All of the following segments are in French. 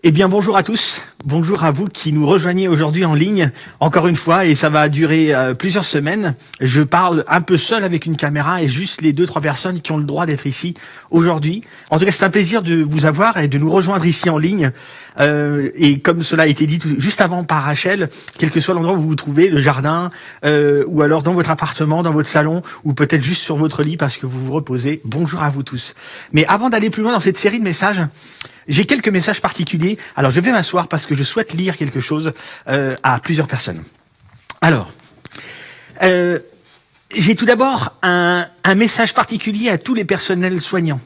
Eh bien, bonjour à tous. Bonjour à vous qui nous rejoignez aujourd'hui en ligne, encore une fois, et ça va durer plusieurs semaines. Je parle un peu seul avec une caméra et juste les 2-3 personnes qui ont le droit d'être ici aujourd'hui. En tout cas, c'est un plaisir de vous avoir et de nous rejoindre ici en ligne. Et comme cela a été dit juste avant par Rachel, quel que soit l'endroit où vous vous trouvez, le jardin, ou alors dans votre appartement, dans votre salon, ou peut-être juste sur votre lit parce que vous vous reposez, bonjour à vous tous. Mais avant d'aller plus loin dans cette série de messages, j'ai quelques messages particuliers. Alors, je vais m'asseoir parce que je souhaite lire quelque chose à plusieurs personnes. Alors, j'ai tout d'abord un message particulier à tous les personnels soignants,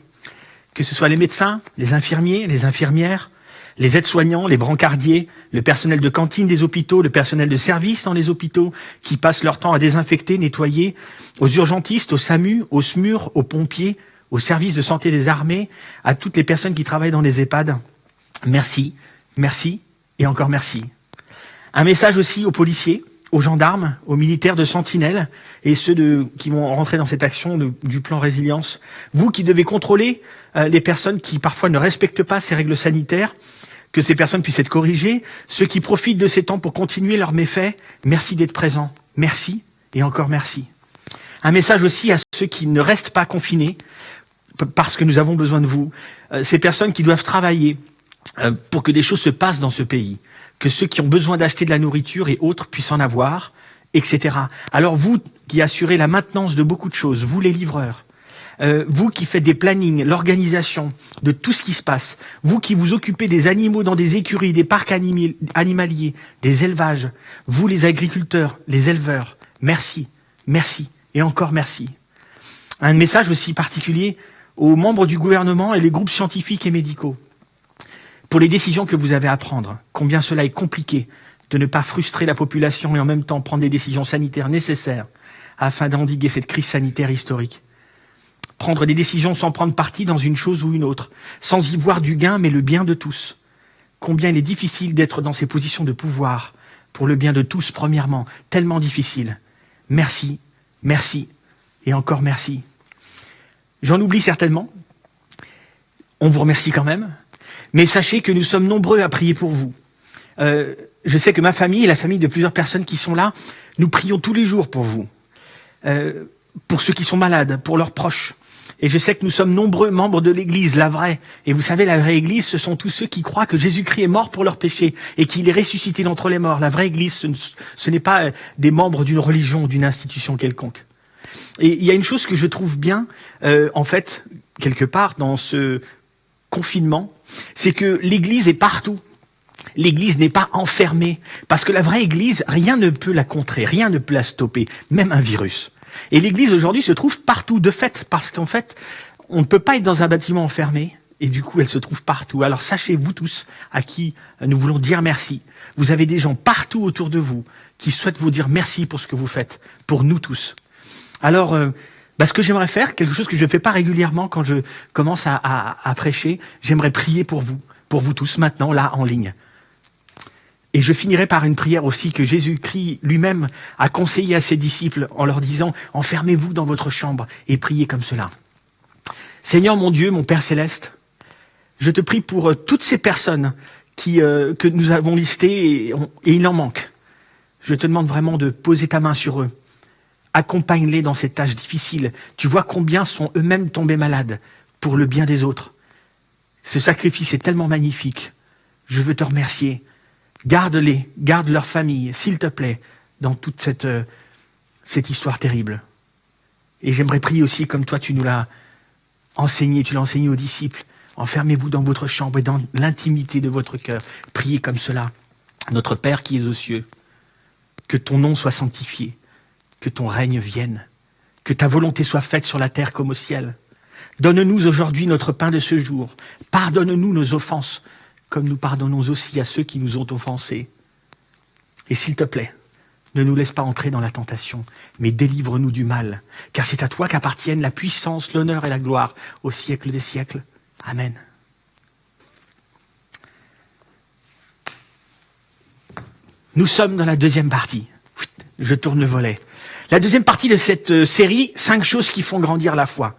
que ce soit les médecins, les infirmiers, les infirmières, les aides-soignants, les brancardiers, le personnel de cantine des hôpitaux, le personnel de service dans les hôpitaux, qui passent leur temps à désinfecter, nettoyer, aux urgentistes, aux SAMU, aux SMUR, aux pompiers, au service de santé des armées, à toutes les personnes qui travaillent dans les EHPAD. Merci, merci et encore merci. Un message aussi aux policiers, aux gendarmes, aux militaires de Sentinelle et ceux qui vont rentrer dans cette action du plan résilience. Vous qui devez contrôler les personnes qui parfois ne respectent pas ces règles sanitaires, que ces personnes puissent être corrigées, ceux qui profitent de ces temps pour continuer leurs méfaits, merci d'être présents. Merci et encore merci. Un message aussi à ceux qui ne restent pas confinés, parce que nous avons besoin de vous. Ces personnes qui doivent travailler pour que des choses se passent dans ce pays, que ceux qui ont besoin d'acheter de la nourriture et autres puissent en avoir, etc. Alors vous qui assurez la maintenance de beaucoup de choses, vous les livreurs, vous qui faites des plannings, l'organisation de tout ce qui se passe, vous qui vous occupez des animaux dans des écuries, des parcs animaliers, des élevages, vous les agriculteurs, les éleveurs, merci, merci et encore merci. Un message aussi particulier aux membres du gouvernement et les groupes scientifiques et médicaux, pour les décisions que vous avez à prendre, combien cela est compliqué de ne pas frustrer la population et en même temps prendre des décisions sanitaires nécessaires afin d'endiguer cette crise sanitaire historique. Prendre des décisions sans prendre parti dans une chose ou une autre, sans y voir du gain mais le bien de tous. Combien il est difficile d'être dans ces positions de pouvoir pour le bien de tous, premièrement, tellement difficile. Merci, merci et encore merci. J'en oublie certainement. On vous remercie quand même. Mais sachez que nous sommes nombreux à prier pour vous. Je sais que ma famille et la famille de plusieurs personnes qui sont là, nous prions tous les jours pour vous. Pour ceux qui sont malades, pour leurs proches. Et je sais que nous sommes nombreux membres de l'Église, la vraie. Et vous savez, la vraie Église, ce sont tous ceux qui croient que Jésus-Christ est mort pour leurs péchés et qu'il est ressuscité d'entre les morts. La vraie Église, ce n'est pas des membres d'une religion ou d'une institution quelconque. Et il y a une chose que je trouve bien, en fait, quelque part dans ce confinement, c'est que l'Église est partout. L'Église n'est pas enfermée, parce que la vraie Église, rien ne peut la contrer, rien ne peut la stopper, même un virus. Et l'Église aujourd'hui se trouve partout, de fait, parce qu'en fait, on ne peut pas être dans un bâtiment enfermé, et du coup, elle se trouve partout. Alors sachez, vous tous, à qui nous voulons dire merci, vous avez des gens partout autour de vous qui souhaitent vous dire merci pour ce que vous faites, pour nous tous. Alors, ce que j'aimerais faire, quelque chose que je ne fais pas régulièrement quand je commence à prêcher, j'aimerais prier pour vous tous maintenant, là, en ligne. Et je finirai par une prière aussi que Jésus-Christ lui-même a conseillé à ses disciples en leur disant « Enfermez-vous dans votre chambre et priez comme cela. » Seigneur mon Dieu, mon Père Céleste, je te prie pour toutes ces personnes que nous avons listées et il en manque. Je te demande vraiment de poser ta main sur eux. Accompagne-les dans ces tâches difficiles. Tu vois combien sont eux-mêmes tombés malades pour le bien des autres. Ce sacrifice est tellement magnifique. Je veux te remercier. Garde-les, garde leur famille, s'il te plaît, dans toute cette histoire terrible. Et j'aimerais prier aussi, comme toi tu nous l'as enseigné, tu l'as enseigné aux disciples. Enfermez-vous dans votre chambre et dans l'intimité de votre cœur. Priez comme cela. Notre Père qui es aux cieux, que ton nom soit sanctifié. Que ton règne vienne, que ta volonté soit faite sur la terre comme au ciel. Donne-nous aujourd'hui notre pain de ce jour. Pardonne-nous nos offenses, comme nous pardonnons aussi à ceux qui nous ont offensés. Et s'il te plaît, ne nous laisse pas entrer dans la tentation, mais délivre-nous du mal, car c'est à toi qu'appartiennent la puissance, l'honneur et la gloire au siècle des siècles. Amen. Nous sommes dans la deuxième partie. Je tourne le volet. La deuxième partie de cette série, 5 choses qui font grandir la foi.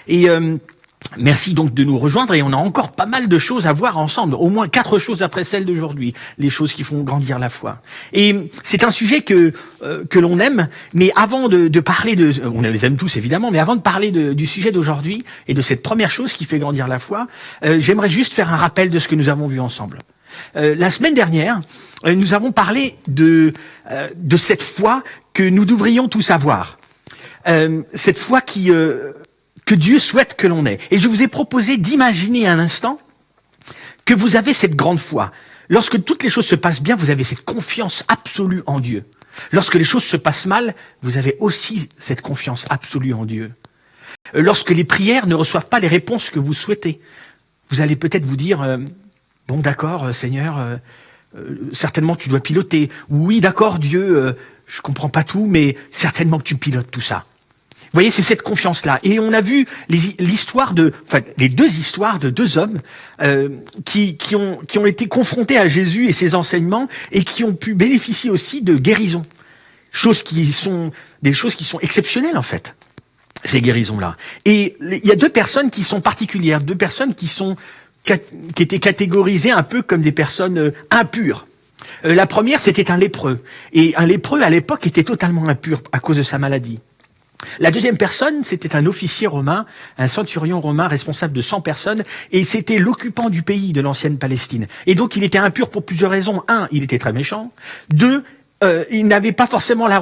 Et Merci donc de nous rejoindre et on a encore pas mal de choses à voir ensemble, au moins 4 choses après celles d'aujourd'hui, les choses qui font grandir la foi. Et c'est un sujet que l'on aime, mais avant de parler on les aime tous évidemment, mais avant de parler du sujet d'aujourd'hui et de cette première chose qui fait grandir la foi, j'aimerais juste faire un rappel de ce que nous avons vu ensemble. La semaine dernière, nous avons parlé de cette foi que nous devrions tous avoir, cette foi que Dieu souhaite que l'on ait. Et je vous ai proposé d'imaginer un instant que vous avez cette grande foi. Lorsque toutes les choses se passent bien, vous avez cette confiance absolue en Dieu. Lorsque les choses se passent mal, vous avez aussi cette confiance absolue en Dieu. Lorsque les prières ne reçoivent pas les réponses que vous souhaitez, vous allez peut-être vous dire bon d'accord Seigneur, certainement tu dois piloter. Oui d'accord Dieu, je comprends pas tout, mais certainement que tu pilotes tout ça. Vous voyez, c'est cette confiance-là. Et on a vu les 2 histoires de 2 hommes qui ont été confrontés à Jésus et ses enseignements et qui ont pu bénéficier aussi de guérisons. Des choses qui sont exceptionnelles en fait, ces guérisons-là. Et il y a 2 personnes qui sont particulières, 2 personnes qui étaient catégorisées un peu comme des personnes impures. La première, c'était un lépreux. Et un lépreux, à l'époque, était totalement impur à cause de sa maladie. La deuxième personne, c'était un officier romain, un centurion romain responsable de 100 personnes, et c'était l'occupant du pays de l'ancienne Palestine. Et donc il était impur pour plusieurs raisons. 1, il était très méchant. 2, il n'avait pas forcément la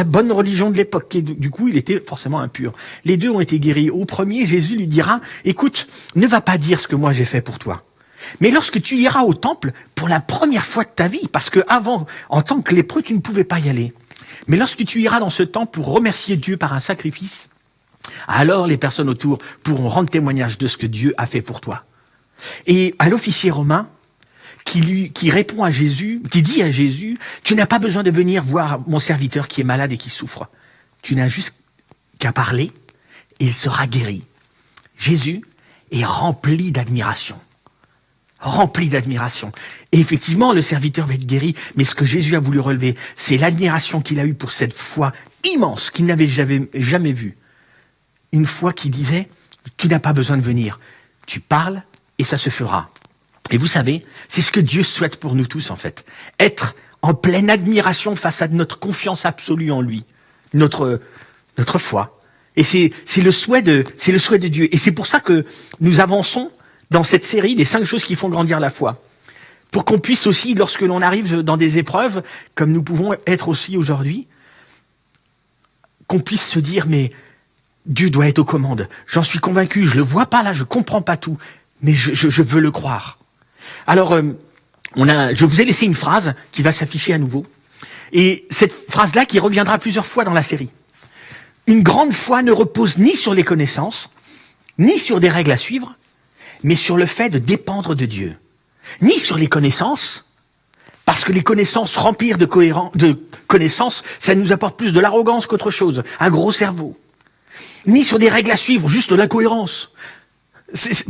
bonne religion de l'époque, et du coup il était forcément impur. Les 2 ont été guéris. Au premier, Jésus lui dira, écoute, ne va pas dire ce que moi j'ai fait pour toi. Mais lorsque tu iras au temple, pour la première fois de ta vie, parce que avant, en tant que lépreux, tu ne pouvais pas y aller. Mais lorsque tu iras dans ce temple pour remercier Dieu par un sacrifice, alors les personnes autour pourront rendre témoignage de ce que Dieu a fait pour toi. Et à l'officier romain, qui répond à Jésus, qui dit à Jésus, tu n'as pas besoin de venir voir mon serviteur qui est malade et qui souffre. Tu n'as juste qu'à parler et il sera guéri. Jésus est rempli d'admiration. Rempli d'admiration. Et effectivement, le serviteur va être guéri, mais ce que Jésus a voulu relever, c'est l'admiration qu'il a eue pour cette foi immense qu'il n'avait jamais vue. Une foi qui disait, tu n'as pas besoin de venir, tu parles et ça se fera. Et vous savez, c'est ce que Dieu souhaite pour nous tous en fait. Être en pleine admiration face à notre confiance absolue en lui, notre foi. Et c'est le souhait de Dieu. Et c'est pour ça que nous avançons dans cette série des 5 choses qui font grandir la foi. Pour qu'on puisse aussi, lorsque l'on arrive dans des épreuves, comme nous pouvons être aussi aujourd'hui, qu'on puisse se dire, mais Dieu doit être aux commandes. J'en suis convaincu, je le vois pas là, je comprends pas tout, mais je veux le croire. Alors, je vous ai laissé une phrase qui va s'afficher à nouveau. Et cette phrase-là qui reviendra plusieurs fois dans la série. Une grande foi ne repose ni sur les connaissances, ni sur des règles à suivre, mais sur le fait de dépendre de Dieu. Ni sur les connaissances, parce que les connaissances remplies de connaissances, ça nous apporte plus de l'arrogance qu'autre chose, un gros cerveau. Ni sur des règles à suivre, juste de l'incohérence.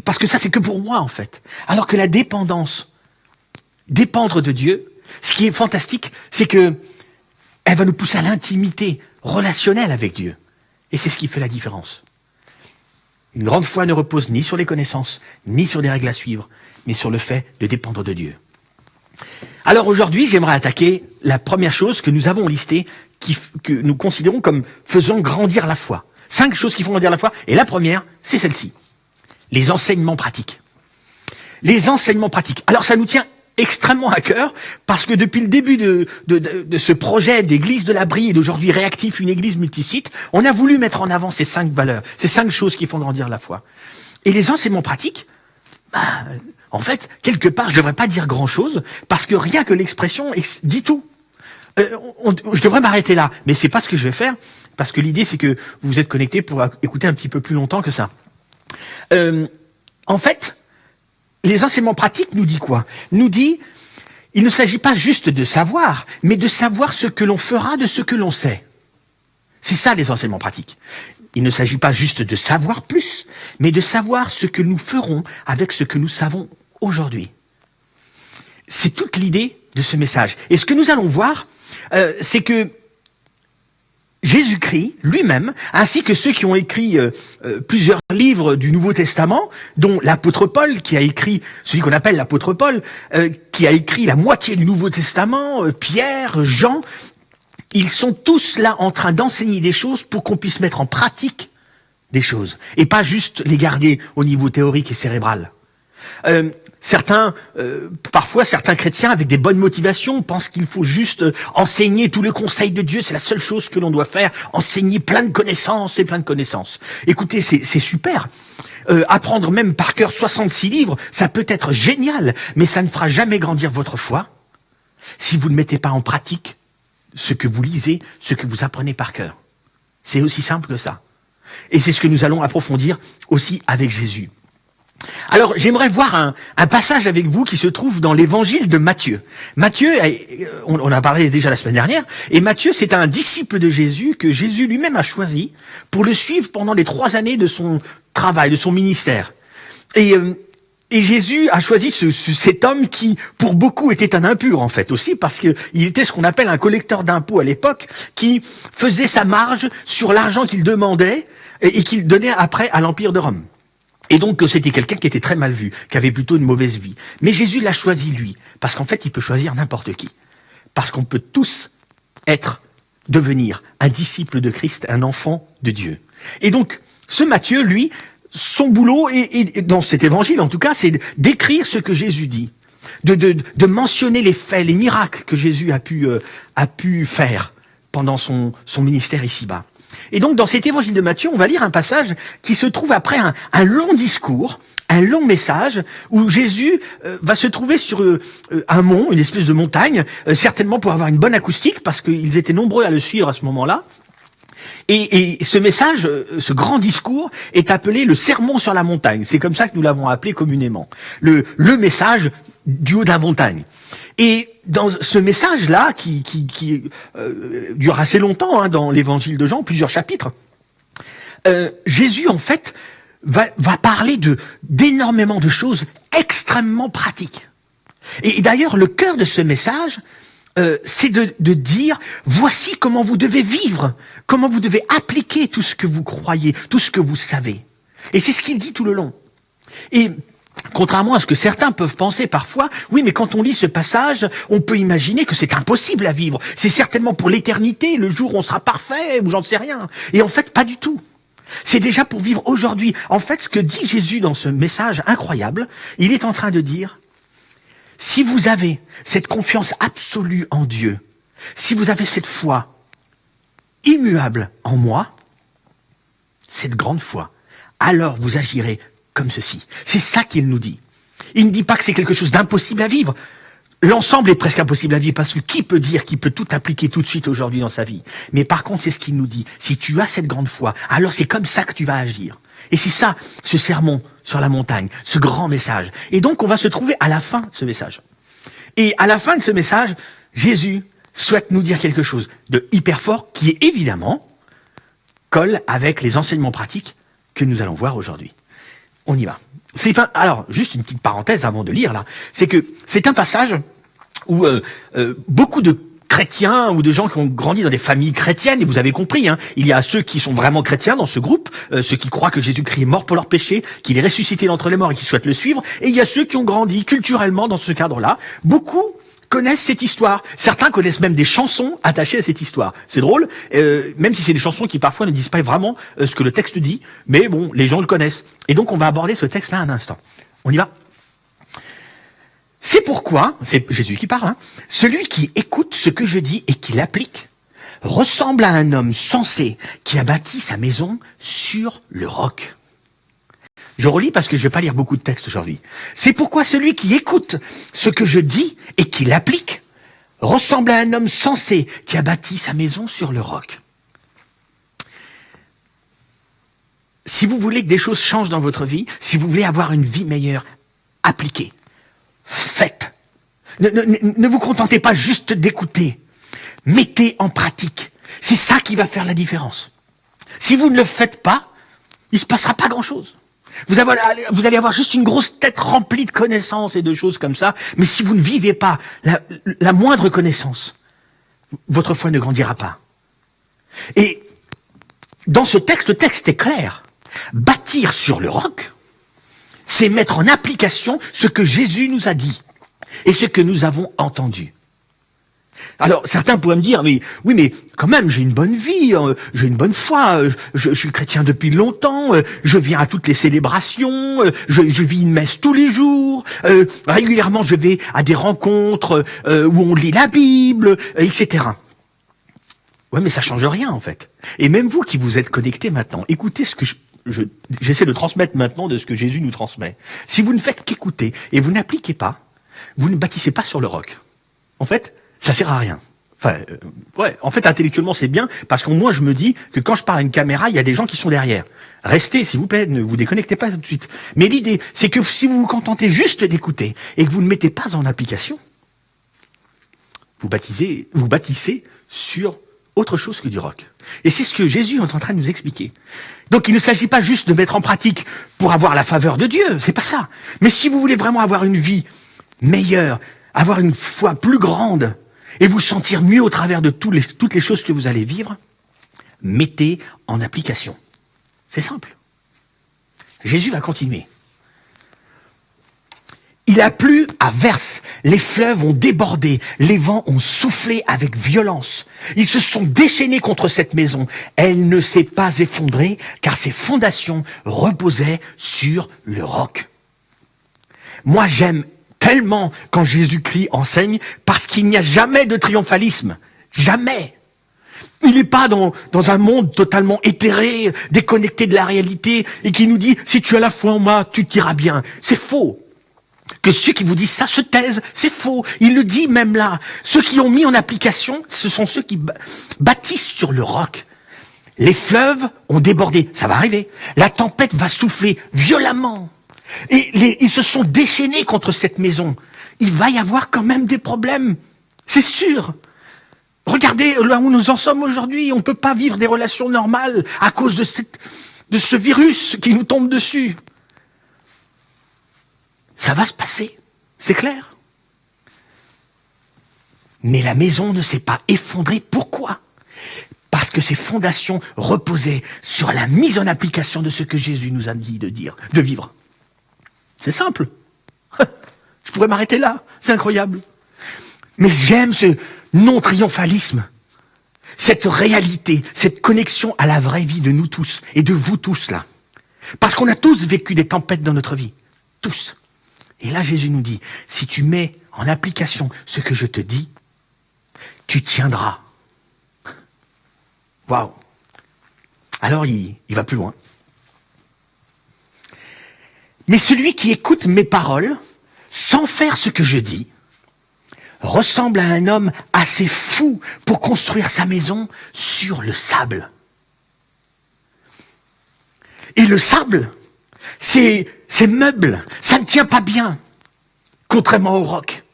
Parce que ça, c'est que pour moi, en fait. Alors que la dépendance, dépendre de Dieu, ce qui est fantastique, c'est que elle va nous pousser à l'intimité relationnelle avec Dieu. Et c'est ce qui fait la différence. Une grande foi ne repose ni sur les connaissances, ni sur des règles à suivre, mais sur le fait de dépendre de Dieu. Alors aujourd'hui, j'aimerais attaquer la première chose que nous avons listée, que nous considérons comme faisant grandir la foi. 5 choses qui font grandir la foi, et la première, c'est celle-ci. Les enseignements pratiques. Les enseignements pratiques. Alors ça nous tient extrêmement à cœur, parce que depuis le début de ce projet d'église de l'abri et d'aujourd'hui réactif, une église multisite, on a voulu mettre en avant ces 5 valeurs, ces 5 choses qui font grandir la foi. Et les enseignements pratiques, en fait, quelque part, je devrais pas dire grand-chose, parce que rien que l'expression dit tout. Je devrais m'arrêter là, mais c'est pas ce que je vais faire, parce que l'idée c'est que vous êtes connectés pour écouter un petit peu plus longtemps que ça. En fait, les enseignements pratiques nous dit quoi? Nous dit, il ne s'agit pas juste de savoir, mais de savoir ce que l'on fera de ce que l'on sait. C'est ça les enseignements pratiques. Il ne s'agit pas juste de savoir plus, mais de savoir ce que nous ferons avec ce que nous savons aujourd'hui. C'est toute l'idée de ce message. Et ce que nous allons voir, c'est que Jésus-Christ lui-même, ainsi que ceux qui ont écrit plusieurs livres du Nouveau Testament, dont l'apôtre Paul, qui a écrit, celui qu'on appelle l'apôtre Paul, qui a écrit la moitié du Nouveau Testament, Pierre, Jean, ils sont tous là en train d'enseigner des choses pour qu'on puisse mettre en pratique des choses, et pas juste les garder au niveau théorique et cérébral. Parfois certains chrétiens avec des bonnes motivations pensent qu'il faut juste enseigner tous les conseils de Dieu, c'est la seule chose que l'on doit faire, enseigner plein de connaissances et plein de connaissances. Écoutez, c'est super. Apprendre même par cœur 66 livres, ça peut être génial, mais ça ne fera jamais grandir votre foi si vous ne mettez pas en pratique ce que vous lisez, ce que vous apprenez par cœur. C'est aussi simple que ça. Et c'est ce que nous allons approfondir aussi avec Jésus. Alors, j'aimerais voir un passage avec vous qui se trouve dans l'évangile de Matthieu. Matthieu, on en a parlé déjà la semaine dernière, et Matthieu, c'est un disciple de Jésus que Jésus lui-même a choisi pour le suivre pendant les 3 années de son travail, de son ministère. Et Jésus a choisi cet homme qui, pour beaucoup, était un impur, en fait, aussi, parce qu'il était ce qu'on appelle un collecteur d'impôts à l'époque, qui faisait sa marge sur l'argent qu'il demandait et qu'il donnait après à l'Empire de Rome. Et donc, c'était quelqu'un qui était très mal vu, qui avait plutôt une mauvaise vie. Mais Jésus l'a choisi, lui, parce qu'en fait, il peut choisir n'importe qui. Parce qu'on peut tous devenir un disciple de Christ, un enfant de Dieu. Et donc, ce Matthieu, lui, son boulot, et dans cet évangile en tout cas, c'est d'écrire ce que Jésus dit, de mentionner les faits, les miracles que Jésus a pu faire pendant son ministère ici-bas. Et donc, dans cet évangile de Matthieu, on va lire un passage qui se trouve après un long discours, un long message, où Jésus va se trouver sur un mont, une espèce de montagne, certainement pour avoir une bonne acoustique, parce qu'ils étaient nombreux à le suivre à ce moment-là. Et ce message, ce grand discours, est appelé le sermon sur la montagne. C'est comme ça que nous l'avons appelé communément. Le message du haut de la montagne. Et dans ce message-là, qui dure assez longtemps dans l'évangile de Jean, plusieurs chapitres, Jésus, en fait, va parler d'énormément de choses extrêmement pratiques. Et d'ailleurs, le cœur de ce message, c'est de dire, voici comment vous devez vivre, comment vous devez appliquer tout ce que vous croyez, tout ce que vous savez. Et c'est ce qu'il dit tout le long. Et contrairement à ce que certains peuvent penser parfois, oui, mais quand on lit ce passage, on peut imaginer que c'est impossible à vivre. C'est certainement pour l'éternité, le jour où on sera parfait, ou j'en sais rien. Et en fait, pas du tout. C'est déjà pour vivre aujourd'hui. En fait, ce que dit Jésus dans ce message incroyable, il est en train de dire, si vous avez cette confiance absolue en Dieu, si vous avez cette foi immuable en moi, cette grande foi, alors vous agirez comme ceci. C'est ça qu'il nous dit. Il ne dit pas que c'est quelque chose d'impossible à vivre. L'ensemble est presque impossible à vivre parce que qui peut dire qu'il peut tout appliquer tout de suite aujourd'hui dans sa vie? Mais par contre, c'est ce qu'il nous dit. Si tu as cette grande foi, alors c'est comme ça que tu vas agir. Et c'est ça, ce sermon sur la montagne, ce grand message. Et donc, on va se trouver à la fin de ce message. Et à la fin de ce message, Jésus souhaite nous dire quelque chose de hyper fort qui, évidemment, colle avec les enseignements pratiques que nous allons voir aujourd'hui. On y va. Alors, juste une petite parenthèse avant de lire, là. C'est que c'est un passage où beaucoup de chrétiens ou de gens qui ont grandi dans des familles chrétiennes, et vous avez compris, il y a ceux qui sont vraiment chrétiens dans ce groupe, ceux qui croient que Jésus-Christ est mort pour leurs péchés, qu'il est ressuscité d'entre les morts et qui souhaitent le suivre, et il y a ceux qui ont grandi culturellement dans ce cadre-là. Beaucoup connaissent cette histoire. Certains connaissent même des chansons attachées à cette histoire. C'est drôle, même si c'est des chansons qui parfois ne disent pas vraiment ce que le texte dit, mais bon, les gens le connaissent. Et donc on va aborder ce texte-là un instant. On y va ? C'est pourquoi, c'est Jésus qui parle, celui qui écoute ce que je dis et qui l'applique ressemble à un homme sensé qui a bâti sa maison sur le roc. Je relis parce que je ne vais pas lire beaucoup de textes aujourd'hui. C'est pourquoi celui qui écoute ce que je dis et qui l'applique ressemble à un homme sensé qui a bâti sa maison sur le roc. Si vous voulez que des choses changent dans votre vie, si vous voulez avoir une vie meilleure, appliquez. Faites. Ne vous contentez pas juste d'écouter. Mettez en pratique. C'est ça qui va faire la différence. Si vous ne le faites pas, il ne se passera pas grand-chose. Vous allez avoir juste une grosse tête remplie de connaissances et de choses comme ça, mais si vous ne vivez pas la moindre connaissance, votre foi ne grandira pas. Et dans ce texte, le texte est clair. Bâtir sur le roc, c'est mettre en application ce que Jésus nous a dit et ce que nous avons entendu. Alors, certains pourraient me dire, mais oui, mais quand même, j'ai une bonne vie, j'ai une bonne foi, je suis chrétien depuis longtemps, je viens à toutes les célébrations, je vis une messe tous les jours, régulièrement je vais à des rencontres où on lit la Bible, etc. Ouais, mais ça change rien en fait. Et même vous qui vous êtes connectés maintenant, écoutez ce que j'essaie de transmettre maintenant de ce que Jésus nous transmet. Si vous ne faites qu'écouter et vous n'appliquez pas, vous ne bâtissez pas sur le roc. En fait, ça sert à rien. Enfin, en fait, intellectuellement, c'est bien, parce qu'au moins, je me dis que quand je parle à une caméra, il y a des gens qui sont derrière. Restez, s'il vous plaît, ne vous déconnectez pas tout de suite. Mais l'idée, c'est que si vous vous contentez juste d'écouter et que vous ne mettez pas en application, vous bâtissez sur autre chose que du roc. Et c'est ce que Jésus est en train de nous expliquer. Donc, il ne s'agit pas juste de mettre en pratique pour avoir la faveur de Dieu, c'est pas ça. Mais si vous voulez vraiment avoir une vie meilleure, avoir une foi plus grande, et vous sentir mieux au travers de toutes les choses que vous allez vivre, mettez en application. C'est simple. Jésus va continuer. Il a plu à verse, les fleuves ont débordé, les vents ont soufflé avec violence. Ils se sont déchaînés contre cette maison. Elle ne s'est pas effondrée, car ses fondations reposaient sur le roc. Moi, j'aime tellement quand Jésus-Christ enseigne, parce qu'il n'y a jamais de triomphalisme. Jamais. Il n'est pas dans un monde totalement éthéré, déconnecté de la réalité, et qui nous dit, si tu as la foi en moi, tu t'iras bien. C'est faux. Que ceux qui vous disent ça se taisent, c'est faux. Il le dit même là. Ceux qui ont mis en application, ce sont ceux qui bâtissent sur le roc. Les fleuves ont débordé, ça va arriver. La tempête va souffler violemment. Et ils se sont déchaînés contre cette maison. Il va y avoir quand même des problèmes, c'est sûr. Regardez là où nous en sommes aujourd'hui, on ne peut pas vivre des relations normales à cause de ce virus qui nous tombe dessus. Ça va se passer, c'est clair. Mais la maison ne s'est pas effondrée. Pourquoi ? Parce que ses fondations reposaient sur la mise en application de ce que Jésus nous a dit de vivre. C'est simple. Je pourrais m'arrêter là, c'est incroyable. Mais j'aime ce non-triomphalisme, cette réalité, cette connexion à la vraie vie de nous tous et de vous tous là. Parce qu'on a tous vécu des tempêtes dans notre vie, tous. Et là Jésus nous dit, si tu mets en application ce que je te dis, tu tiendras. Waouh. Alors il va plus loin. Mais celui qui écoute mes paroles, sans faire ce que je dis, ressemble à un homme assez fou pour construire sa maison sur le sable. Et le sable, c'est meuble, ça ne tient pas bien, contrairement au roc.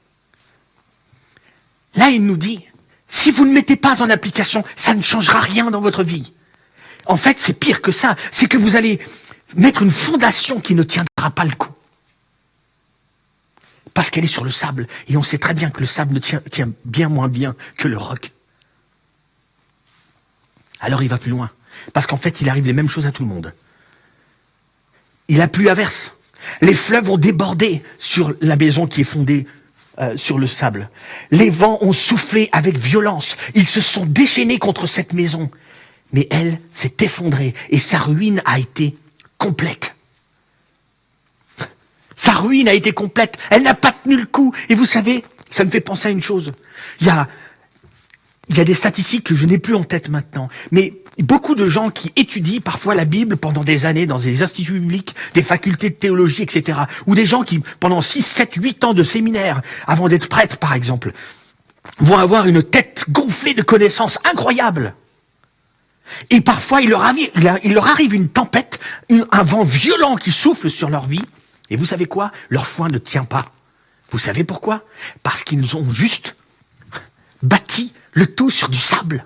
Là, il nous dit, si vous ne mettez pas en application, ça ne changera rien dans votre vie. En fait, c'est pire que ça, c'est que vous allez mettre une fondation qui ne tiendra pas le coup. Parce qu'elle est sur le sable. Et on sait très bien que le sable tient bien moins bien que le roc. Alors il va plus loin. Parce qu'en fait, il arrive les mêmes choses à tout le monde. Il a plu à verse. Les fleuves ont débordé sur la maison qui est fondée sur le sable. Les vents ont soufflé avec violence. Ils se sont déchaînés contre cette maison. Mais elle s'est effondrée et sa ruine a été complète. Sa ruine a été complète. Elle n'a pas tenu le coup. Et vous savez, ça me fait penser à une chose. Il y a des statistiques que je n'ai plus en tête maintenant. Mais beaucoup de gens qui étudient parfois la Bible pendant des années dans des instituts bibliques, des facultés de théologie, etc. Ou des gens qui, pendant 6, 7, 8 ans de séminaire, avant d'être prêtres par exemple, vont avoir une tête gonflée de connaissances incroyables. Et parfois, il leur arrive une tempête, un vent violent qui souffle sur leur vie. Et vous savez quoi ? Leur foi ne tient pas. Vous savez pourquoi ? Parce qu'ils ont juste bâti le tout sur du sable.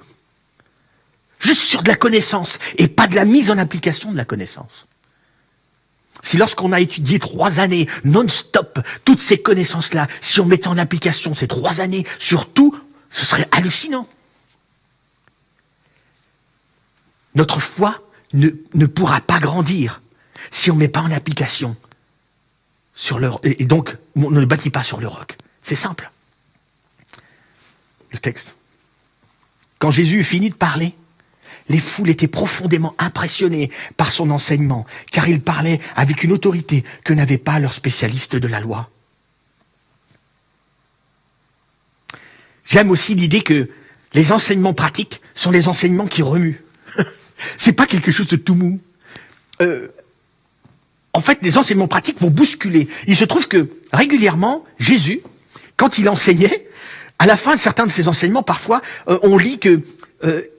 Juste sur de la connaissance et pas de la mise en application de la connaissance. Si lorsqu'on a étudié 3 années non-stop toutes ces connaissances-là, si on mettait en application ces 3 années sur tout, ce serait hallucinant. Notre foi ne pourra pas grandir si on ne met pas en application sur le, et donc on ne le bâtit pas sur le roc. C'est simple. Le texte. Quand Jésus finit de parler, les foules étaient profondément impressionnées par son enseignement, car il parlait avec une autorité que n'avaient pas leurs spécialistes de la loi. J'aime aussi l'idée que les enseignements pratiques sont les enseignements qui remuent. C'est pas quelque chose de tout mou. En fait, les enseignements pratiques vont bousculer. Il se trouve que régulièrement, Jésus, quand il enseignait, à la fin de certains de ses enseignements, parfois, on lit que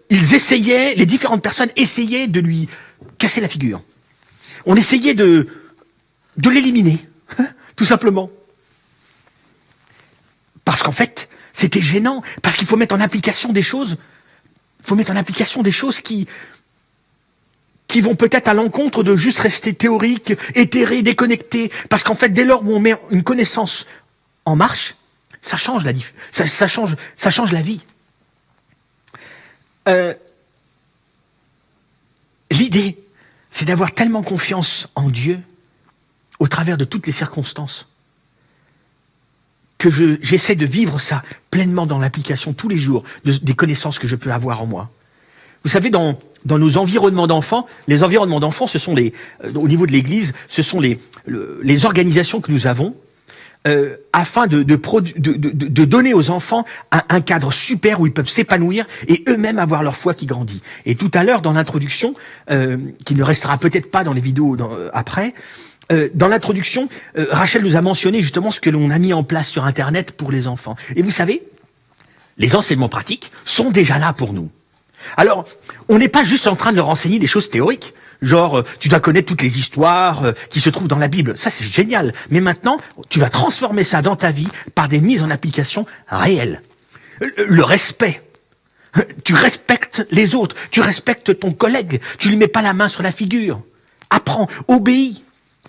les différentes personnes essayaient de lui casser la figure. On essayait de l'éliminer, tout simplement. Parce qu'en fait, c'était gênant, parce qu'il faut mettre en application des choses, qui vont peut-être à l'encontre de juste rester théorique, éthéré, déconnecté. Parce qu'en fait, dès lors où on met une connaissance en marche, ça change ça change la vie. L'idée, c'est d'avoir tellement confiance en Dieu, au travers de toutes les circonstances, que j'essaie de vivre ça pleinement dans l'application tous les jours des connaissances que je peux avoir en moi. Vous savez, dans nos environnements d'enfants, les environnements d'enfants, ce sont au niveau de l'Église, ce sont les organisations que nous avons afin de donner aux enfants un cadre super où ils peuvent s'épanouir et eux-mêmes avoir leur foi qui grandit. Et tout à l'heure, dans l'introduction, qui ne restera peut-être pas dans les vidéos après, dans l'introduction, Rachel nous a mentionné justement ce que l'on a mis en place sur Internet pour les enfants. Et vous savez, les enseignements pratiques sont déjà là pour nous. Alors, on n'est pas juste en train de leur enseigner des choses théoriques, genre tu dois connaître toutes les histoires qui se trouvent dans la Bible. Ça, c'est génial. Mais maintenant, tu vas transformer ça dans ta vie par des mises en application réelles. Le respect. Tu respectes les autres, tu respectes ton collègue, tu lui mets pas la main sur la figure. Apprends, obéis.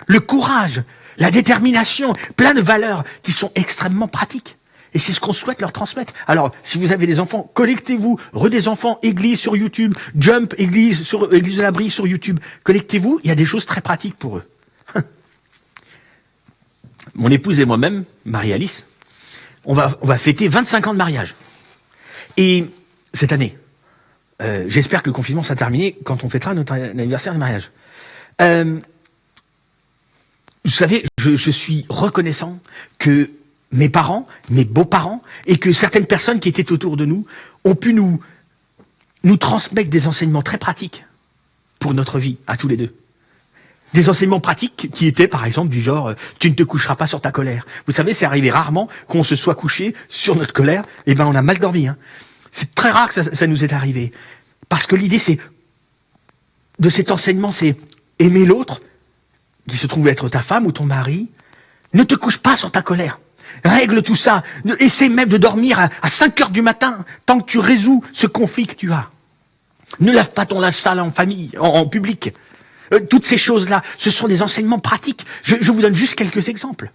Le courage, la détermination, plein de valeurs qui sont extrêmement pratiques. Et c'est ce qu'on souhaite leur transmettre. Alors, si vous avez des enfants, connectez-vous. Des enfants, église sur YouTube, Jump, église de l'abri sur YouTube. Connectez-vous, il y a des choses très pratiques pour eux. Mon épouse et moi-même, Marie-Alice, on va fêter 25 ans de mariage. Et cette année, j'espère que le confinement sera terminé quand on fêtera notre anniversaire de mariage. Vous savez, je suis reconnaissant que mes parents, mes beaux-parents, et que certaines personnes qui étaient autour de nous ont pu nous transmettre des enseignements très pratiques pour notre vie, à tous les deux. Des enseignements pratiques qui étaient, par exemple, du genre « tu ne te coucheras pas sur ta colère ». Vous savez, c'est arrivé rarement qu'on se soit couché sur notre colère, et ben on a mal dormi. Hein. C'est très rare que ça nous est arrivé. Parce que l'idée, de cet enseignement, c'est aimer l'autre, qui se trouve être ta femme ou ton mari. Ne te couche pas sur ta colère. Règle tout ça. Essaie même de dormir à 5 heures du matin, tant que tu résous ce conflit que tu as. Ne lave pas ton linge sale en famille, en public. Toutes ces choses-là, ce sont des enseignements pratiques. Je vous donne juste quelques exemples.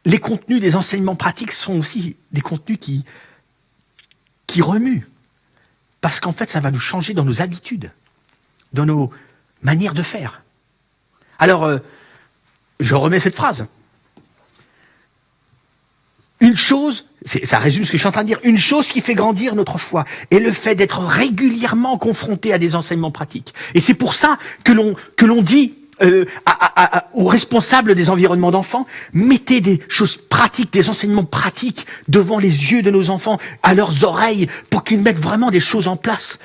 Les contenus des enseignements pratiques sont aussi des contenus qui remuent. Parce qu'en fait, ça va nous changer dans nos habitudes, dans nos manières de faire. Alors, je remets cette phrase. Une chose, ça résume ce que je suis en train de dire, une chose qui fait grandir notre foi est le fait d'être régulièrement confronté à des enseignements pratiques. Et c'est pour ça que l'on dit aux responsables des environnements d'enfants, mettez des choses pratiques, des enseignements pratiques devant les yeux de nos enfants, à leurs oreilles, pour qu'ils mettent vraiment des choses en place.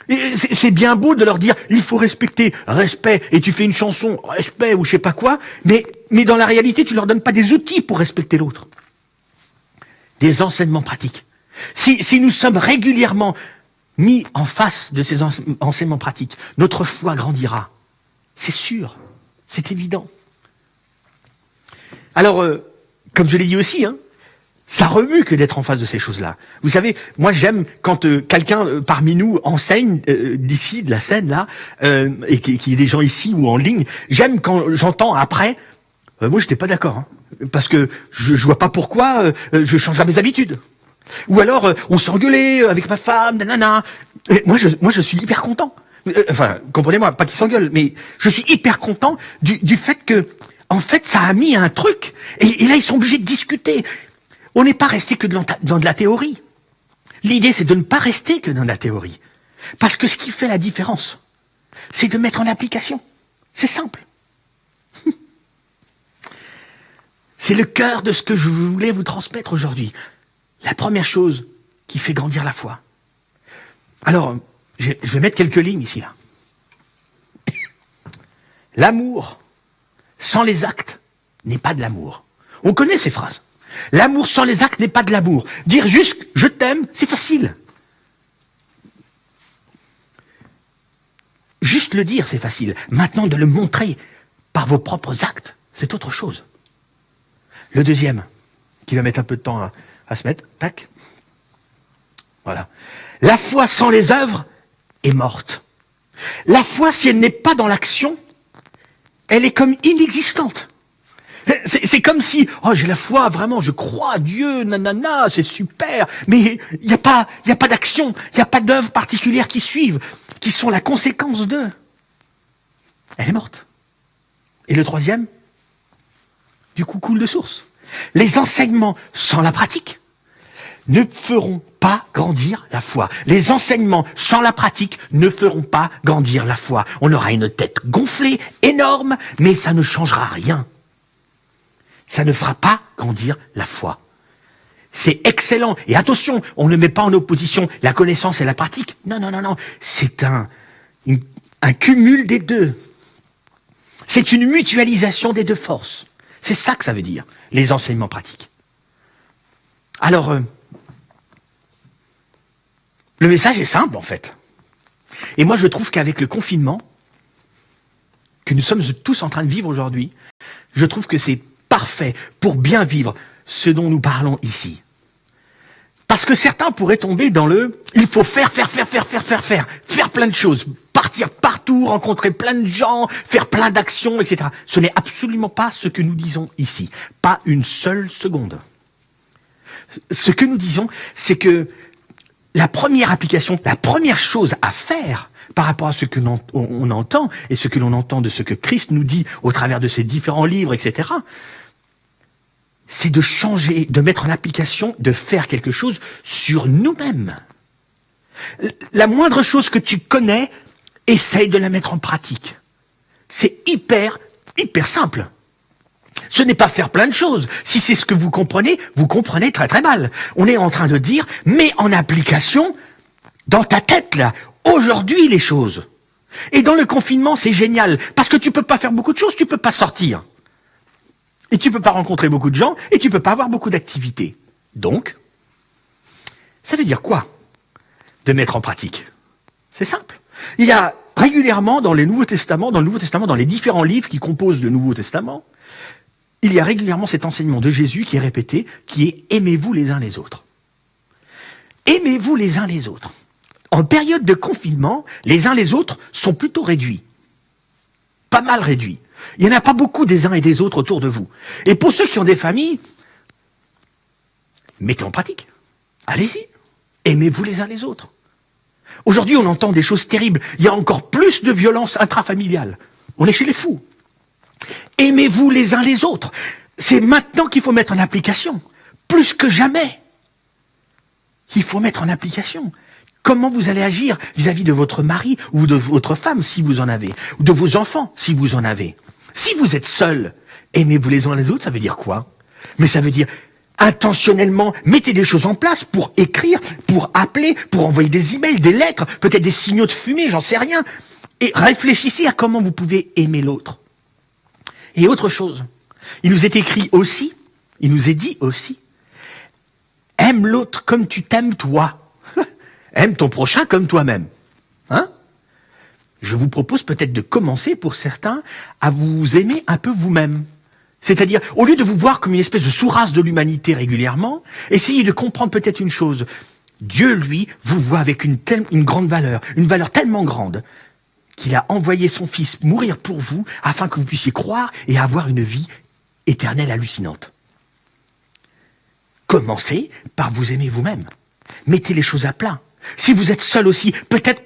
C'est bien beau de leur dire, il faut respecter, respect, et tu fais une chanson, respect, ou je sais pas quoi, mais dans la réalité, tu leur donnes pas des outils pour respecter l'autre. Des enseignements pratiques. Si nous sommes régulièrement mis en face de ces enseignements pratiques, notre foi grandira. C'est sûr, c'est évident. Alors, comme je l'ai dit aussi, ça remue que d'être en face de ces choses-là. Vous savez, moi j'aime quand quelqu'un parmi nous enseigne d'ici, de la scène là, et qu'il y ait des gens ici ou en ligne, j'aime quand j'entends après, moi j'étais pas d'accord, parce que je vois pas pourquoi je changerais mes habitudes. Ou alors, on s'engueulait avec ma femme, nanana. Et moi, je suis hyper content. Enfin, comprenez-moi, pas qu'ils s'engueulent, mais je suis hyper content du fait que, en fait, ça a mis un truc. Et là, ils sont obligés de discuter. On n'est pas resté que dans de la théorie. L'idée, c'est de ne pas rester que dans la théorie. Parce que ce qui fait la différence, c'est de mettre en application. C'est simple. C'est le cœur de ce que je voulais vous transmettre aujourd'hui. La première chose qui fait grandir la foi. Alors, je vais mettre quelques lignes ici, là. L'amour sans les actes n'est pas de l'amour. On connaît ces phrases. L'amour sans les actes n'est pas de l'amour. Dire juste « je t'aime », c'est facile. Juste le dire, c'est facile. Maintenant, de le montrer par vos propres actes, c'est autre chose. Le deuxième, qui va mettre un peu de temps à se mettre, tac. Voilà. La foi sans les œuvres est morte. La foi, si elle n'est pas dans l'action, elle est comme inexistante. C'est comme si, oh, j'ai la foi, vraiment, je crois à Dieu, nanana, c'est super, mais il n'y a pas d'action, il n'y a pas d'œuvres particulières qui suivent, qui sont la conséquence d'eux. Elle est morte. Et le troisième, du coup, coule de source. Les enseignements sans la pratique ne feront pas grandir la foi. Les enseignements sans la pratique ne feront pas grandir la foi. On aura une tête gonflée, énorme, mais ça ne changera rien. Ça ne fera pas grandir la foi. C'est excellent. Et attention, on ne met pas en opposition la connaissance et la pratique. Non, non, non, non. C'est un cumul des deux. C'est une mutualisation des deux forces. C'est ça que ça veut dire, les enseignements pratiques. Alors, le message est simple, en fait. Et moi, je trouve qu'avec le confinement, que nous sommes tous en train de vivre aujourd'hui, je trouve que c'est parfait pour bien vivre ce dont nous parlons ici. Parce que certains pourraient tomber dans il faut faire plein de choses, partir partout, rencontrer plein de gens, faire plein d'actions, etc. Ce n'est absolument pas ce que nous disons ici. Pas une seule seconde. Ce que nous disons, c'est que la première application, la première chose à faire par rapport à ce que on entend et ce que l'on entend de ce que Christ nous dit au travers de ses différents livres, etc., c'est de changer, de mettre en application, de faire quelque chose sur nous-mêmes. La moindre chose que tu connais, essaye de la mettre en pratique. C'est hyper simple. Ce n'est pas faire plein de choses. Si c'est ce que vous comprenez très très mal. On est en train de dire, mets en application, dans ta tête là, aujourd'hui les choses. Et dans le confinement, c'est génial, parce que tu peux pas faire beaucoup de choses, tu peux pas sortir. Et tu peux pas rencontrer beaucoup de gens, et tu peux pas avoir beaucoup d'activités. Donc, ça veut dire quoi, de mettre en pratique? C'est simple. Il y a régulièrement dans le Nouveau Testament, dans les différents livres qui composent le Nouveau Testament, il y a régulièrement cet enseignement de Jésus qui est répété, qui est « aimez-vous les uns les autres ». Aimez-vous les uns les autres. En période de confinement, les uns les autres sont plutôt réduits. Pas mal réduits. Il n'y en a pas beaucoup des uns et des autres autour de vous. Et pour ceux qui ont des familles, mettez en pratique. Allez-y. Aimez-vous les uns les autres. Aujourd'hui, on entend des choses terribles. Il y a encore plus de violence intrafamiliale. On est chez les fous. Aimez-vous les uns les autres. C'est maintenant qu'il faut mettre en application. Plus que jamais. Il faut mettre en application. Comment vous allez agir vis-à-vis de votre mari ou de votre femme, si vous en avez, ou de vos enfants, si vous en avez. Si vous êtes seul, aimez-vous les uns les autres, ça veut dire quoi? Mais ça veut dire intentionnellement, mettez des choses en place pour écrire, pour appeler, pour envoyer des emails, des lettres, peut-être des signaux de fumée, j'en sais rien. Et réfléchissez à comment vous pouvez aimer l'autre. Et autre chose, il nous est écrit aussi, il nous est dit aussi, aime l'autre comme tu t'aimes toi. Aime ton prochain comme toi-même. Hein? Je vous propose peut-être de commencer, pour certains, à vous aimer un peu vous-même. C'est-à-dire, au lieu de vous voir comme une espèce de sous-race de l'humanité régulièrement, essayez de comprendre peut-être une chose. Dieu, lui, vous voit avec une grande valeur, une valeur tellement grande, qu'il a envoyé son Fils mourir pour vous, afin que vous puissiez croire et avoir une vie éternelle hallucinante. Commencez par vous aimer vous-même. Mettez les choses à plat. Si vous êtes seul aussi, peut-être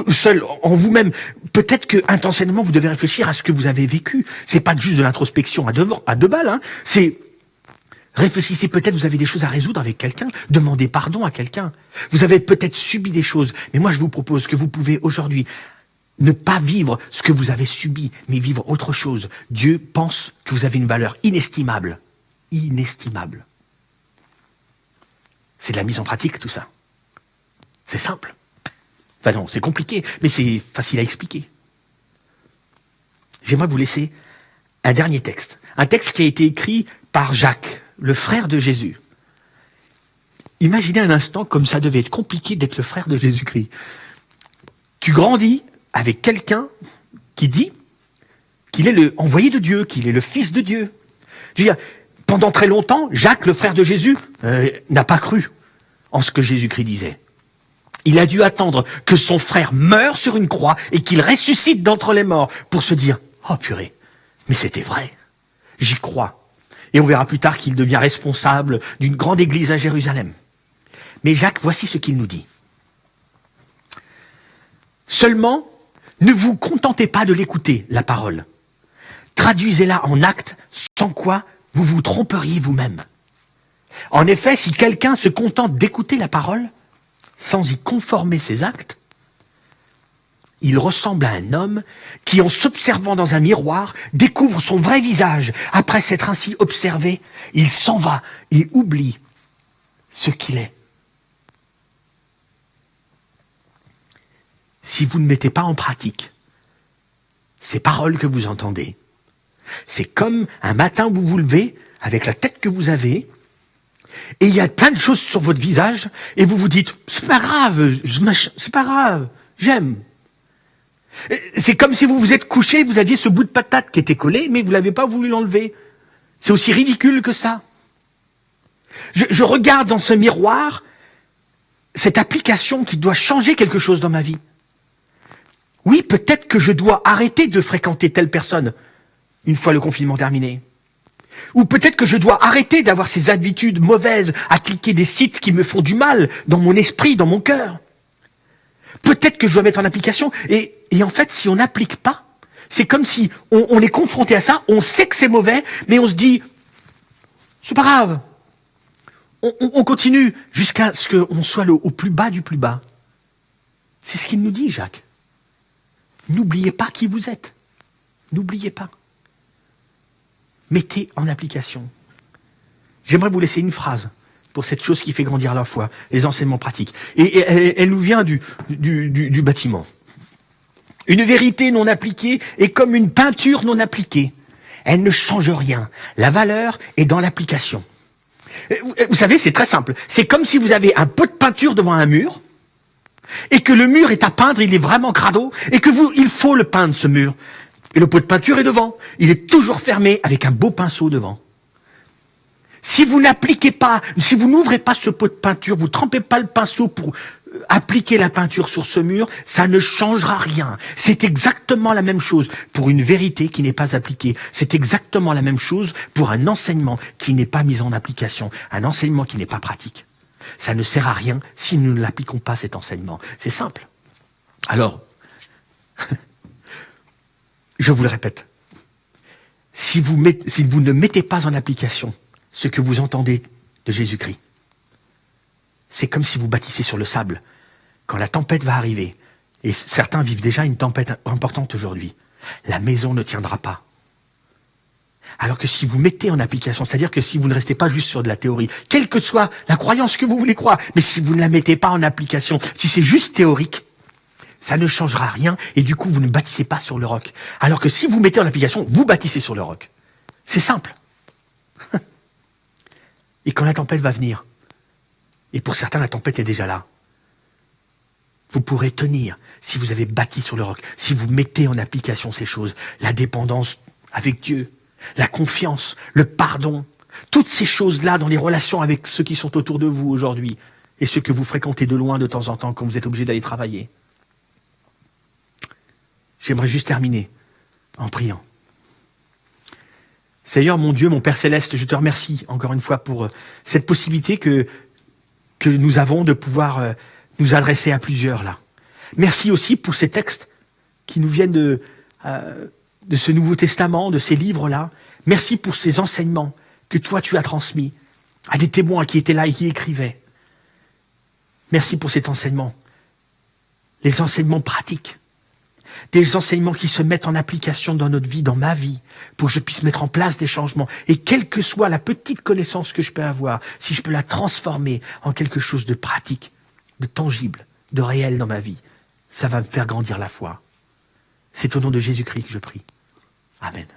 seul en vous-même, peut-être que intentionnellement vous devez réfléchir à ce que vous avez vécu. C'est pas juste de l'introspection à deux balles, hein. C'est réfléchissez, peut-être vous avez des choses à résoudre avec quelqu'un, demandez pardon à quelqu'un. Vous avez peut-être subi des choses, mais moi je vous propose que vous pouvez aujourd'hui ne pas vivre ce que vous avez subi, mais vivre autre chose. Dieu pense que vous avez une valeur inestimable. Inestimable. C'est de la mise en pratique tout ça. C'est simple. Enfin non, c'est compliqué, mais c'est facile à expliquer. J'aimerais vous laisser un dernier texte. Un texte qui a été écrit par Jacques, le frère de Jésus. Imaginez un instant comme ça devait être compliqué d'être le frère de Jésus-Christ. Tu grandis avec quelqu'un qui dit qu'il est le envoyé de Dieu, qu'il est le fils de Dieu. Je veux dire, pendant très longtemps, Jacques, le frère de Jésus, n'a pas cru en ce que Jésus-Christ disait. Il a dû attendre que son frère meure sur une croix et qu'il ressuscite d'entre les morts pour se dire « Oh purée, mais c'était vrai, j'y crois ». Et on verra plus tard qu'il devient responsable d'une grande église à Jérusalem. Mais Jacques, voici ce qu'il nous dit. Seulement, ne vous contentez pas de l'écouter, la parole. Traduisez-la en actes, sans quoi vous vous tromperiez vous-même. En effet, si quelqu'un se contente d'écouter la parole, sans y conformer ses actes, il ressemble à un homme qui, en s'observant dans un miroir, découvre son vrai visage. Après s'être ainsi observé, il s'en va et oublie ce qu'il est. Si vous ne mettez pas en pratique ces paroles que vous entendez, c'est comme un matin où vous vous levez avec la tête que vous avez, et il y a plein de choses sur votre visage, et vous vous dites, c'est pas grave, j'aime. C'est comme si vous vous êtes couché, vous aviez ce bout de patate qui était collé, mais vous l'avez pas voulu l'enlever. C'est aussi ridicule que ça. Je regarde dans ce miroir cette application qui doit changer quelque chose dans ma vie. Oui, peut-être que je dois arrêter de fréquenter telle personne une fois le confinement terminé. Ou peut-être que je dois arrêter d'avoir ces habitudes mauvaises, à cliquer des sites qui me font du mal dans mon esprit, dans mon cœur. Peut-être que je dois mettre en application. Et en fait, si on n'applique pas, c'est comme si on est confronté à ça, on sait que c'est mauvais, mais on se dit, c'est pas grave. On continue jusqu'à ce qu'on soit au plus bas du plus bas. C'est ce qu'il nous dit, Jacques. N'oubliez pas qui vous êtes. N'oubliez pas. Mettez en application. J'aimerais vous laisser une phrase pour cette chose qui fait grandir la foi, les enseignements pratiques. Et elle nous vient du bâtiment. Une vérité non appliquée est comme une peinture non appliquée. Elle ne change rien. La valeur est dans l'application. Vous savez, c'est très simple. C'est comme si vous avez un pot de peinture devant un mur, et que le mur est à peindre, il est vraiment crado, et que il faut le peindre, ce mur. Et le pot de peinture est devant. Il est toujours fermé avec un beau pinceau devant. Si vous n'appliquez pas, si vous n'ouvrez pas ce pot de peinture, vous trempez pas le pinceau pour appliquer la peinture sur ce mur, ça ne changera rien. C'est exactement la même chose pour une vérité qui n'est pas appliquée. C'est exactement la même chose pour un enseignement qui n'est pas mis en application, un enseignement qui n'est pas pratique. Ça ne sert à rien si nous ne l'appliquons pas, cet enseignement. C'est simple. Alors, je vous le répète, si vous ne mettez pas en application ce que vous entendez de Jésus-Christ, c'est comme si vous bâtissez sur le sable. Quand la tempête va arriver, et certains vivent déjà une tempête importante aujourd'hui, la maison ne tiendra pas. Alors que si vous mettez en application, c'est-à-dire que si vous ne restez pas juste sur de la théorie, quelle que soit la croyance que vous voulez croire, mais si vous ne la mettez pas en application, si c'est juste théorique, ça ne changera rien et du coup vous ne bâtissez pas sur le roc. Alors que si vous mettez en application, vous bâtissez sur le roc. C'est simple. Et quand la tempête va venir, et pour certains la tempête est déjà là, vous pourrez tenir si vous avez bâti sur le roc, si vous mettez en application ces choses, la dépendance avec Dieu, la confiance, le pardon, toutes ces choses-là dans les relations avec ceux qui sont autour de vous aujourd'hui et ceux que vous fréquentez de loin de temps en temps quand vous êtes obligé d'aller travailler. J'aimerais juste terminer en priant. Seigneur, mon Dieu, mon Père Céleste, je te remercie encore une fois pour cette possibilité que nous avons de pouvoir nous adresser à plusieurs là. Merci aussi pour ces textes qui nous viennent de ce Nouveau Testament, de ces livres-là. Merci pour ces enseignements que toi tu as transmis à des témoins qui étaient là et qui écrivaient. Merci pour cet enseignement. Les enseignements pratiques. Des enseignements qui se mettent en application dans notre vie, dans ma vie, pour que je puisse mettre en place des changements. Et quelle que soit la petite connaissance que je peux avoir, si je peux la transformer en quelque chose de pratique, de tangible, de réel dans ma vie, ça va me faire grandir la foi. C'est au nom de Jésus-Christ que je prie. Amen.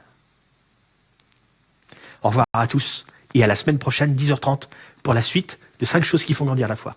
Au revoir à tous et à la semaine prochaine, 10h30, pour la suite de 5 choses qui font grandir la foi.